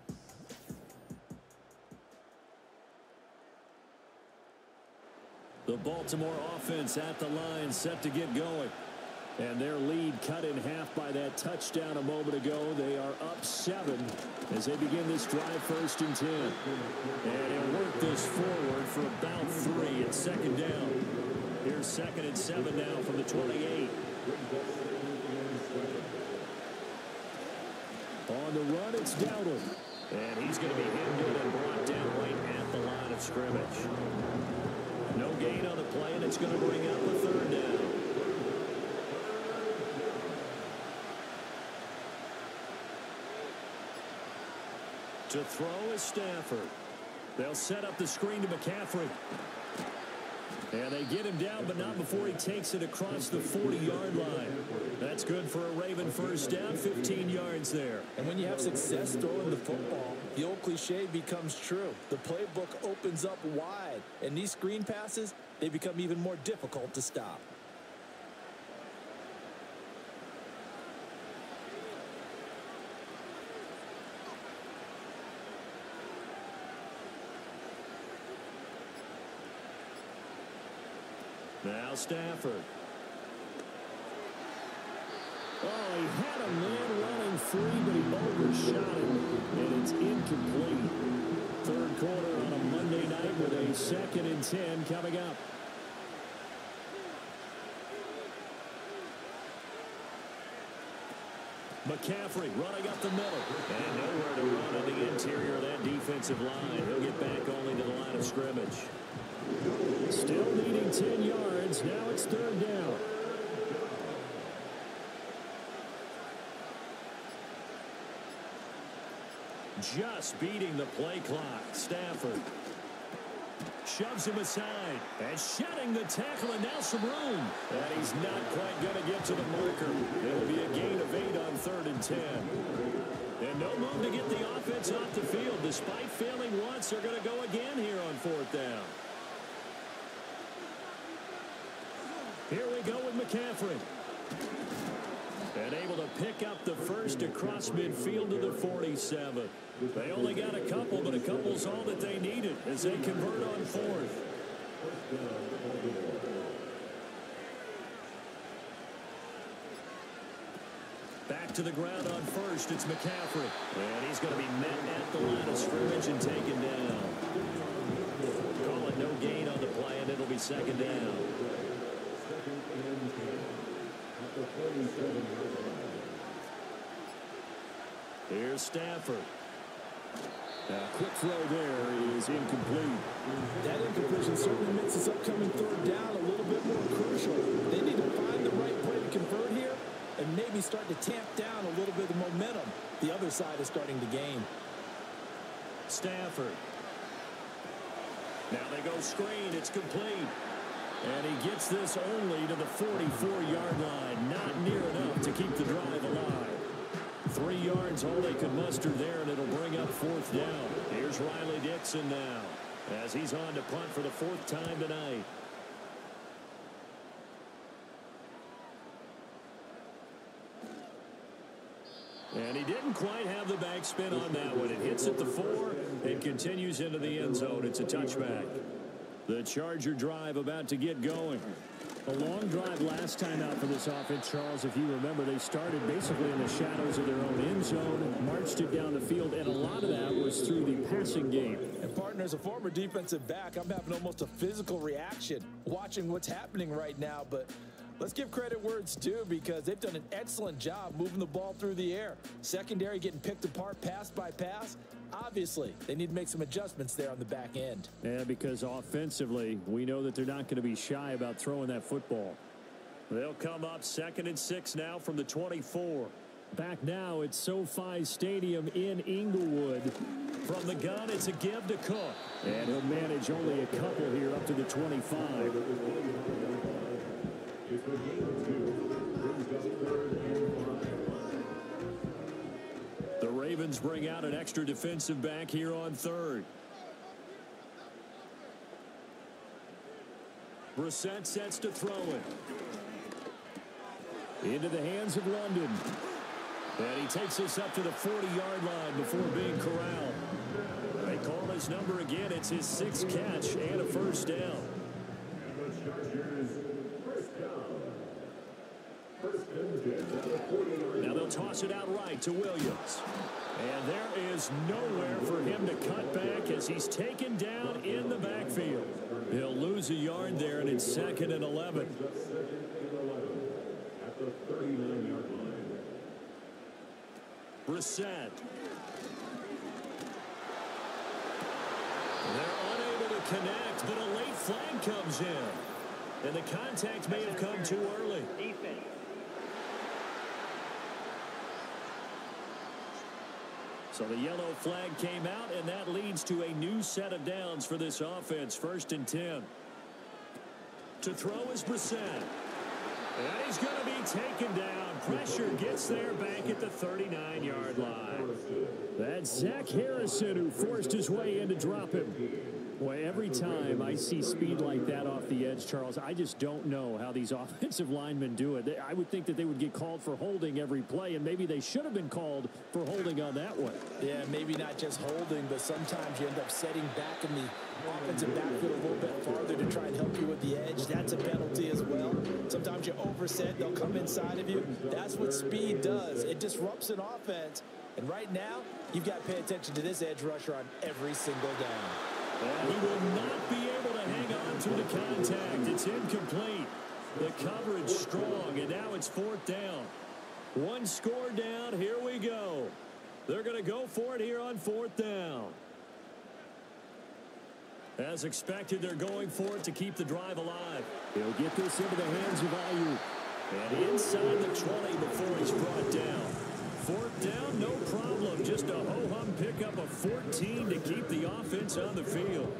The Baltimore offense at the line, set to get going. And their lead cut in half by that touchdown a moment ago. They are up 7 as they begin this drive, 1st and 10. And he'll work this forward for about 3 at second down. Here's 2nd and 7 now from the 28. On the run, it's Dowdle. And he's going to be hit and brought down right at the line of scrimmage. No gain on the play, and it's going to bring up a 3rd down. To throw is Stafford. They'll set up the screen to McCaffrey. And they get him down, but not before he takes it across the 40-yard line. That's good for a Raven first down, 15 yards there. And when you have success throwing the football, the old cliche becomes true. The playbook opens up wide, and these screen passes, they become even more difficult to stop. Now Stafford. Oh, he had a man running free, but he overshot him, and it's incomplete. Third quarter on a Monday night with a 2nd and 10 coming up. McCaffrey running up the middle. And nowhere to run on the interior of that defensive line. He'll get back only to the line of scrimmage. Still needing 10 yards. Now it's 3rd down. Just beating the play clock. Stafford shoves him aside and shedding the tackle, and now some room. And he's not quite going to get to the marker. It'll be a gain of 8 on 3rd and 10. And no move to get the offense off the field. Despite failing once, they're going to go again here on 4th down. Here we go with McCaffrey. And able to pick up the first across midfield to the 47. They only got a couple, but a couple's all that they needed as they convert on 4th. Back to the ground on 1st, it's McCaffrey. And he's going to be met at the line of scrimmage and taken down. Call it no gain on the play, and it'll be 2nd down. Here's Stafford. Quick throw there is incomplete. That incompletion certainly makes this upcoming 3rd down a little bit more crucial. They need to find the right play to convert here and maybe start to tamp down a little bit of momentum the other side is starting to gain. Stafford. Now they go screen. It's complete. And he gets this only to the 44-yard line. Not near enough to keep the drive alive. 3 yards, all they could muster there, and it'll bring up 4th down. Here's Riley Dixon now as he's on to punt for the 4th time tonight. And he didn't quite have the backspin on that one. It hits at the 4 and continues into the end zone. It's a touchback. The Charger drive about to get going. A long drive last time out for this offense, Charles. If you remember, they started basically in the shadows of their own end zone, marched it down the field, and a lot of that was through the passing game. And partner, as a former defensive back, I'm having almost a physical reaction watching what's happening right now. But let's give credit where it's due, because they've done an excellent job moving the ball through the air. Secondary getting picked apart pass by pass. Obviously, they need to make some adjustments there on the back end. Yeah, because offensively, we know that they're not going to be shy about throwing that football. They'll come up 2nd and 6 now from the 24. Back now at SoFi Stadium in Inglewood. From the gun, it's a give to Cook. And he'll manage only a couple here up to the 25. The Ravens bring out an extra defensive back here on 3rd. Brissett sets to throw it. Into the hands of London. And he takes us up to the 40-yard line before being corralled. They call his number again. It's his 6th catch and a first down. Now they'll toss it out right to Williams. And there is nowhere for him to cut back as he's taken down in the backfield. He'll lose a yard there, and it's 2nd and 11. At the 39-yard line. Brissett. They're unable to connect, but a late flag comes in. And the contact may have come too early. Defense. So the yellow flag came out, and that leads to a new set of downs for this offense. 1st and 10. To throw is Brissett. And he's going to be taken down. Pressure gets there back at the 39-yard line. That's Zach Harrison who forced his way in to drop him. Boy, every time I see speed like that off the edge, Charles, I just don't know how these offensive linemen do it. I would think that they would get called for holding every play, and maybe they should have been called for holding on that one. Yeah, maybe not just holding, but sometimes you end up setting back in the offensive backfield a little bit farther to try and help you with the edge. That's a penalty as well. Sometimes you overset, they'll come inside of you. That's what speed does. It disrupts an offense. And right now, you've got to pay attention to this edge rusher on every single down. And he will not be able to hang on to the contact. It's incomplete. The coverage strong, and now it's 4th down. One score down. Here we go. They're going to go for it here on 4th down. As expected, they're going for it to keep the drive alive. He'll get this into the hands of Ayuk. And inside the 20 before he's brought down. 4th down, no problem. Just a ho-hum pickup of 14 to keep the offense on the field.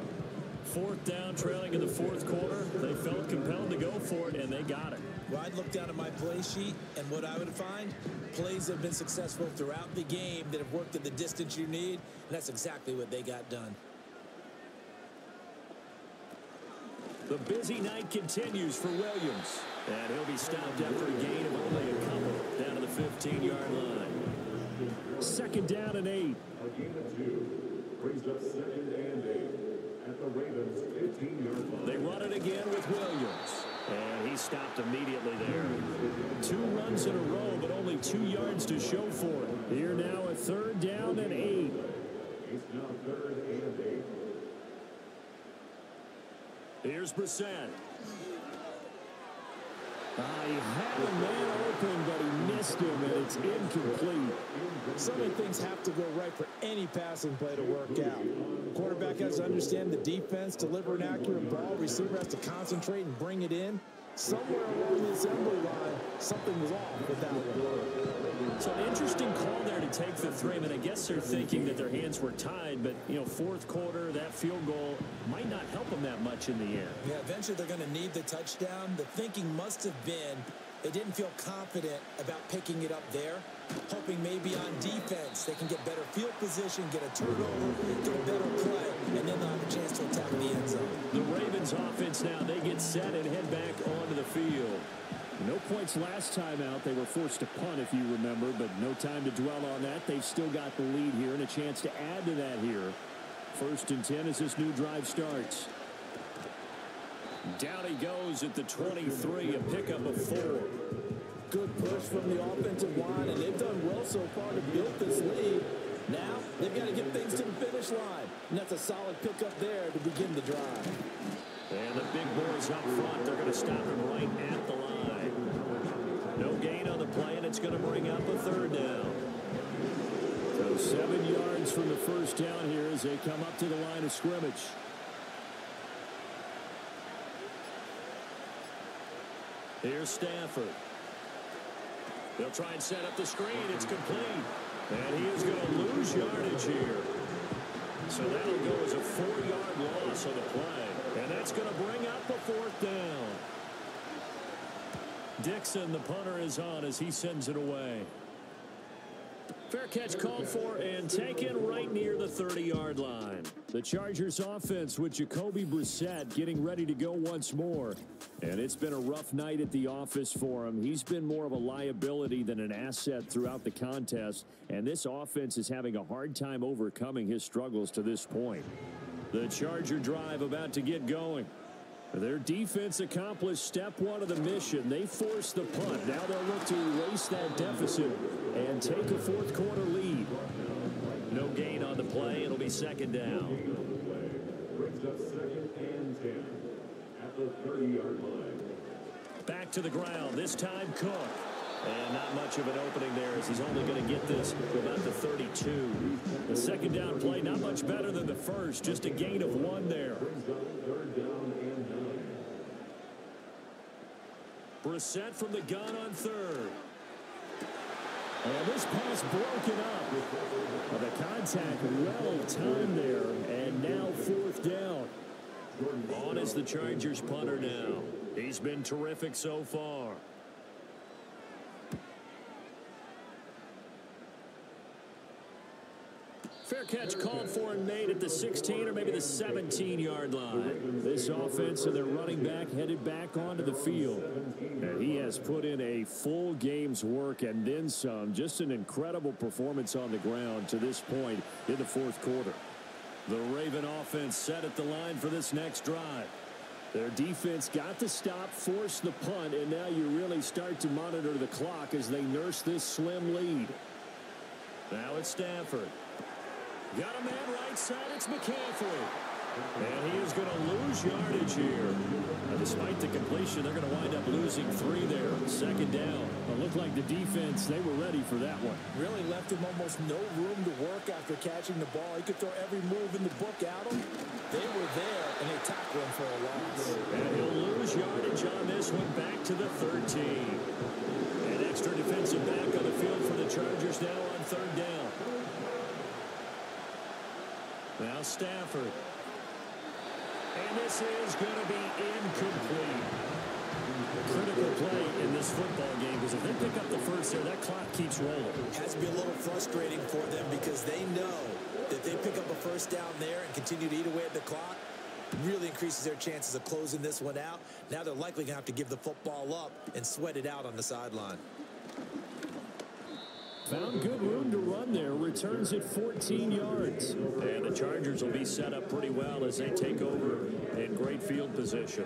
4th down, trailing in the 4th quarter. They felt compelled to go for it, and they got it. Well, I'd look down at my play sheet, and what I would find, plays that have been successful throughout the game that have worked at the distance you need, and that's exactly what they got done. The busy night continues for Williams. And he'll be stopped after a gain of only a couple down to the 15-yard line. 2nd down and 8. A gain of 2 brings up 2nd and 8 at the Ravens 15-yard line. They run it again with Williams. And he stopped immediately there. 2 runs in a row, but only 2 yards to show for it. Here now a 3rd down and 8. It's now 3rd and 8. Here's Brissett. He had a man open, but he missed him, and it's incomplete. So many things have to go right for any passing play to work out. Quarterback has to understand the defense, deliver an accurate ball. Receiver has to concentrate and bring it in. Somewhere along the assembly line, something was off with that one. So an interesting call there to take the 3. I mean, I guess they're thinking that their hands were tied, but, you know, 4th quarter, that field goal might not help them that much in the end. Yeah, eventually they're going to need the touchdown. The thinking must have been they didn't feel confident about picking it up there, hoping maybe on defense they can get better field position, get a turnover, get a better play, and then they'll have a chance to attack the end zone. The Ravens offense now, they get set and head back onto the field. No points last time out. They were forced to punt, if you remember, but no time to dwell on that. They've still got the lead here and a chance to add to that here. 1st and 10 as this new drive starts. Down he goes at the 23, a pickup of 4. Good push from the offensive line, and they've done well so far to build this lead. Now, they've got to get things to the finish line. And that's a solid pickup there to begin the drive. And the big boys up front, they're going to stop him right at the line. No gain on the play, and it's going to bring up a 3rd down. So 7 yards from the first down here as they come up to the line of scrimmage. Here's Stafford. They'll try and set up the screen. It's complete. And he is going to lose yardage here. So that'll go as a 4-yard loss on the play. And that's going to bring up a 4th down. Dixon, the punter, is on as he sends it away. Fair catch called for and taken right near the 30-yard line. The Chargers offense with Jacoby Brissett getting ready to go once more. And it's been a rough night at the office for him. He's been more of a liability than an asset throughout the contest. And this offense is having a hard time overcoming his struggles to this point. The Charger drive about to get going. Their defense accomplished step 1 of the mission. They forced the punt. Now they'll look to erase that deficit and take a 4th quarter lead. No gain on the play. It'll be 2nd down. Brings up 2nd and 10 at the 30-yard line. Back to the ground. This time Cook. And not much of an opening there as he's only going to get this to about the 32. The 2nd down play not much better than the first. Just a gain of 1 there. Brings up 3rd down and 9. Brissett from the gun on 3rd. And this pass broken up. The contact well timed there. And now 4th down. On is the Chargers punter now. He's been terrific so far. Fair catch called for and made at the 16 or maybe the 17-yard line. This offense and their running back headed back onto the field. And he has put in a full game's work and then some. Just an incredible performance on the ground to this point in the 4th quarter. The Raven offense set at the line for this next drive. Their defense got the stop, forced the punt, and now you really start to monitor the clock as they nurse this slim lead. Now it's Stafford. Got a man right side. It's McCaffrey. And he is going to lose yardage here. Despite the completion, they're going to wind up losing 3 there. 2nd down. It looked like the defense, they were ready for that one. Really left him almost no room to work after catching the ball. He could throw every move in the book at him. They were there, and they tackled him for a loss. And he'll lose yardage on this one back to the 13. An extra defensive back on the field for the Chargers now on 3rd down. Now Stafford. And this is going to be incomplete. Critical play in this football game because if they pick up the first there, that clock keeps rolling. It has to be a little frustrating for them because they know that if they pick up a first down there and continue to eat away at the clock, really increases their chances of closing this one out. Now they're likely going to have to give the football up and sweat it out on the sideline. Found good room to run there. Returns at 14 yards. And the Chargers will be set up pretty well as they take over in great field position.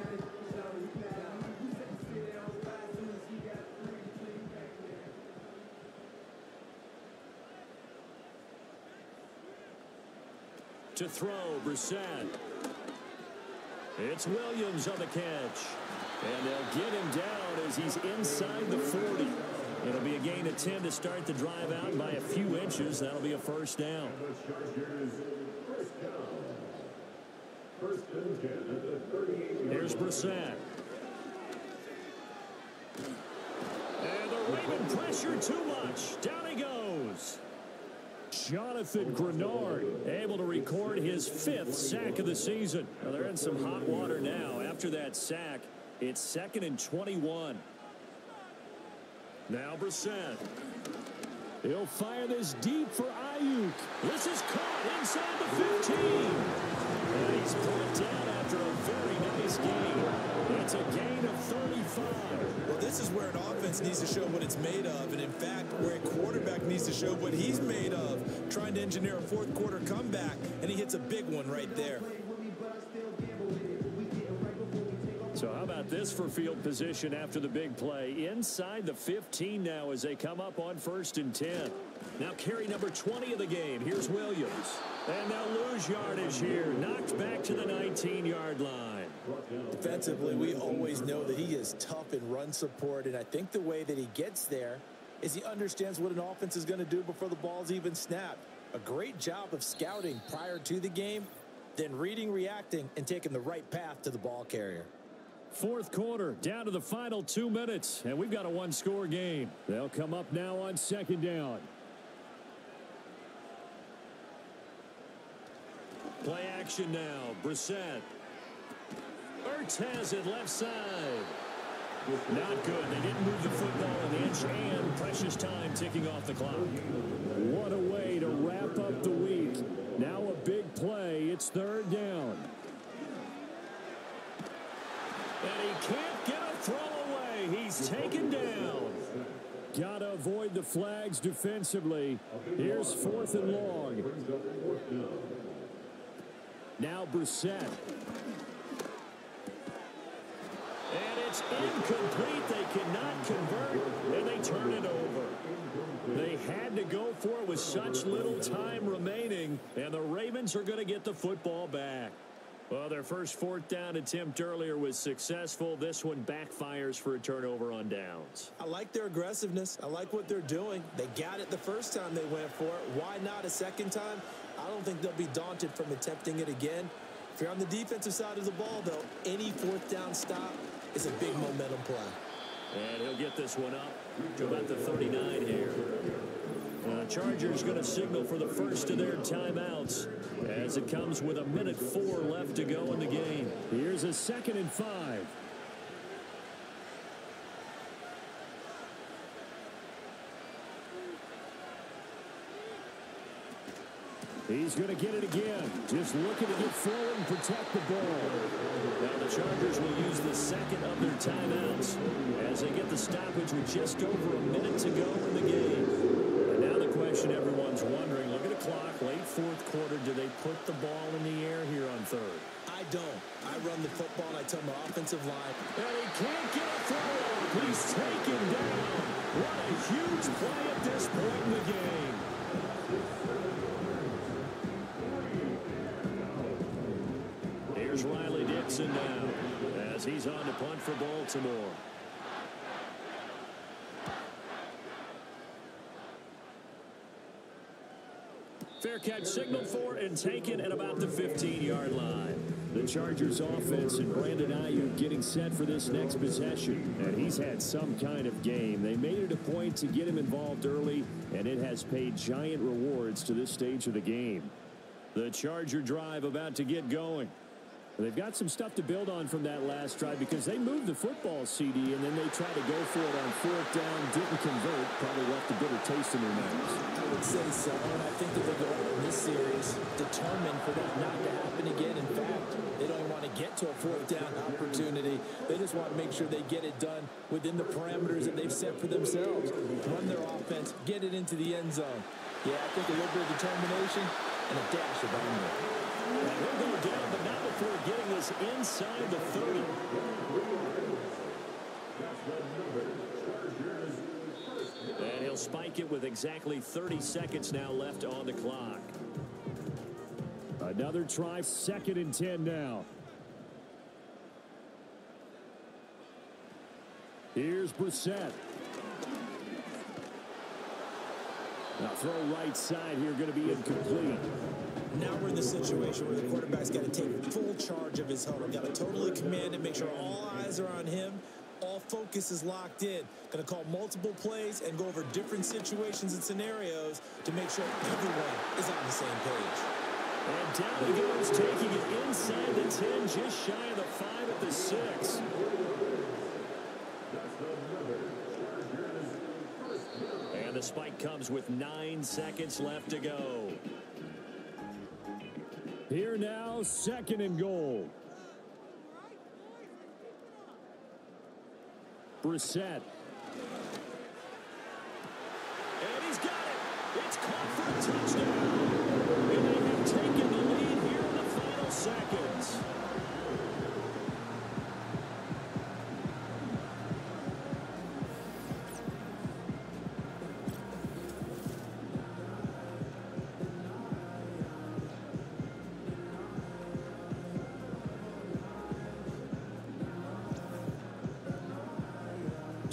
To throw, Brissett. It's Williams on the catch. And they'll get him down as he's inside the 40. It'll be a gain of 10 to start the drive out by a few inches. That'll be a 1st down. Here's Brissett. And the Raven pressure too much. Down he goes. Jonathan Grenard able to record his 5th sack of the season. Well, they're in some hot water now. After that sack, it's 2nd and 21. Now Brissett. He'll fire this deep for Ayuk. This is caught inside the 15. And he's brought down after a very nice gain. It's a gain of 35. Well, this is where an offense needs to show what it's made of. And in fact, where a quarterback needs to show what he's made of. Trying to engineer a 4th quarter comeback. And he hits a big one right there. So how about this for field position after the big play? Inside the 15 now as they come up on 1st and 10. Now carry number 20 of the game. Here's Williams. And they'll lose yardage here. Knocked back to the 19-yard line. Defensively, we always know that he is tough in run support, and I think the way that he gets there is he understands what an offense is going to do before the ball's even snapped. A great job of scouting prior to the game, then reading, reacting, and taking the right path to the ball carrier. 4th quarter, down to the final 2 minutes, and we've got a one-score game. They'll come up now on 2nd down. Play action now. Brissett. Ertz has it left side. Not good. They didn't move the football an inch, and precious time ticking off the clock. What a way to wrap up the week. Now a big play. It's 3rd down. And he can't get a throw away. He's taken down. Got to avoid the flags defensively. Here's 4th and long. Now Brissett. And it's incomplete. They cannot convert, and they turn it over. They had to go for it with such little time remaining, and the Ravens are going to get the football back. Well, their first 4th down attempt earlier was successful. This one backfires for a turnover on downs. I like their aggressiveness. I like what they're doing. They got it the first time they went for it. Why not a second time? I don't think they'll be daunted from attempting it again. If you're on the defensive side of the ball, though, any 4th down stop is a big momentum play. And he'll get this one up to about the 39 here. Chargers going to signal for the first of their timeouts as it comes with 1:04 left to go in the game. Here's a 2nd and 5. He's going to get it again. Just looking to get forward and protect the ball. Now the Chargers will use the 2nd of their timeouts as they get the stoppage with just over a minute to go in the game. And now the question everyone's wondering, look at the clock, late 4th quarter, do they put the ball in the air here on 3rd? I don't. I run the football and I tell my offensive line. And he can't get a throw. He's taken down. What a huge play at this point in the game. Here's Riley Dixon now as he's on to punt for Baltimore. Fair catch signaled for and taken at about the 15-yard line. The Chargers offense and Brandon Ayuk getting set for this next possession. And he's had some kind of game. They made it a point to get him involved early, and it has paid giant rewards to this stage of the game. The Charger drive about to get going. They've got some stuff to build on from that last drive because they moved the football, CD, and then they tried to go for it on 4th down, didn't convert, probably left a bitter taste in their mouths. I would say so, and I think that they go out in this series determined for that not to happen again. In fact, they don't want to get to a 4th down opportunity. They just want to make sure they get it done within the parameters that they've set for themselves. Run their offense, get it into the end zone. Yeah, I think a little bit of determination and a dash of anger. And he'll go down, but not before getting this inside the 30. And he'll spike it with exactly 30 seconds now left on the clock. Another try, 2nd and 10 now. Here's Brissett. Now throw right side here, going to be incomplete. Now we're in the situation where the quarterback's got to take full charge of his huddle. Got to totally command it, make sure all eyes are on him. All focus is locked in. Going to call multiple plays and go over different situations and scenarios to make sure everyone is on the same page. And down he goes, taking it inside the 10, just shy of the 5 at the 6. And the spike comes with 9 seconds left to go. Here now, 2nd and goal. Brissett. And he's got it. It's caught for a touchdown. And they have taken the lead here in the final seconds.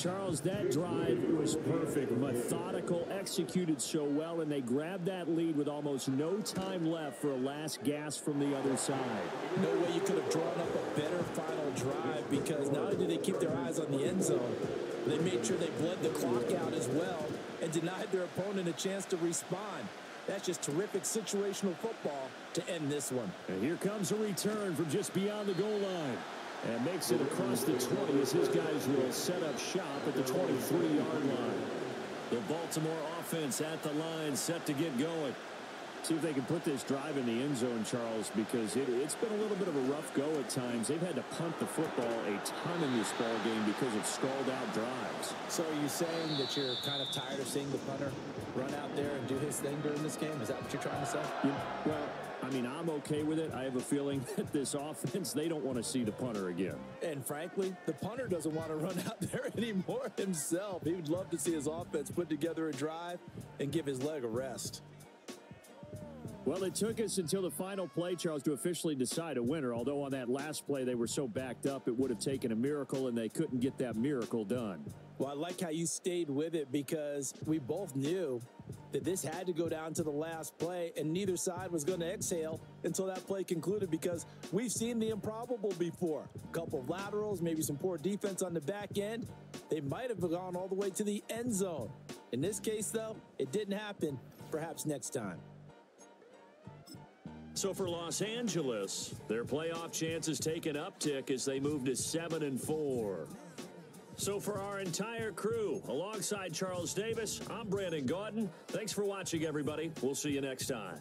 Charles, that drive was perfect, methodical, executed so well, and they grabbed that lead with almost no time left for a last gasp from the other side. No way you could have drawn up a better final drive, because not only did they keep their eyes on the end zone, they made sure they bled the clock out as well and denied their opponent a chance to respond. That's just terrific situational football to end this one. And here comes a return from just beyond the goal line. And makes it across the 20 as his guys will set up shop at the 23-yard line. The Baltimore offense at the line, set to get going. See if they can put this drive in the end zone, Charles, because it's been a little bit of a rough go at times. They've had to punt the football a ton in this ball game because of stalled-out drives. So are you saying that you're kind of tired of seeing the punter run out there and do his thing during this game? Is that what you're trying to say? Yeah, well, I mean, I'm okay with it. I have a feeling that this offense, they don't want to see the punter again. And frankly, the punter doesn't want to run out there anymore himself. He would love to see his offense put together a drive and give his leg a rest. Well, it took us until the final play, Charles, to officially decide a winner. Although on that last play they were so backed up, it would have taken a miracle, and they couldn't get that miracle done. Well, I like how you stayed with it, because we both knew that this had to go down to the last play, and neither side was going to exhale until that play concluded, because we've seen the improbable before. A couple of laterals, maybe some poor defense on the back end. They might have gone all the way to the end zone. In this case, though, it didn't happen. Perhaps next time. So for Los Angeles, their playoff chances take an uptick as they move to 7-4. So for our entire crew, alongside Charles Davis, I'm Brandon Gaudin. Thanks for watching, everybody. We'll see you next time.